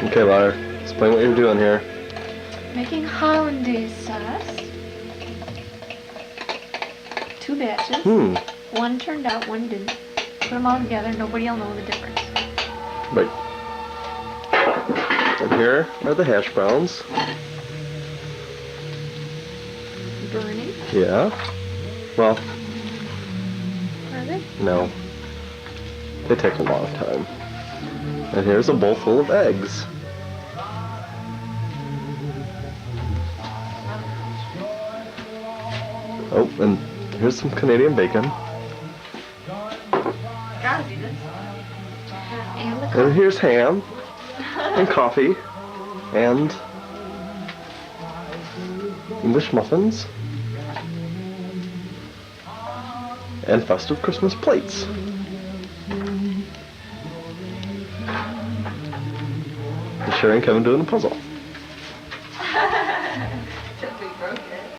Okay, Lar, explain what you're doing here. Making hollandaise sauce. 2 batches. One turned out, one didn't. Put them all together, nobody will know the difference. Right. And here are the hash browns. Burning. Yeah. Well, Are they? no. They take a long time. And here's a bowl full of eggs. Oh, and here's some Canadian bacon. Gotta do this. And the And here's ham. And coffee. And English muffins. And festive Christmas plates. And Sherry and Kevin doing the puzzle.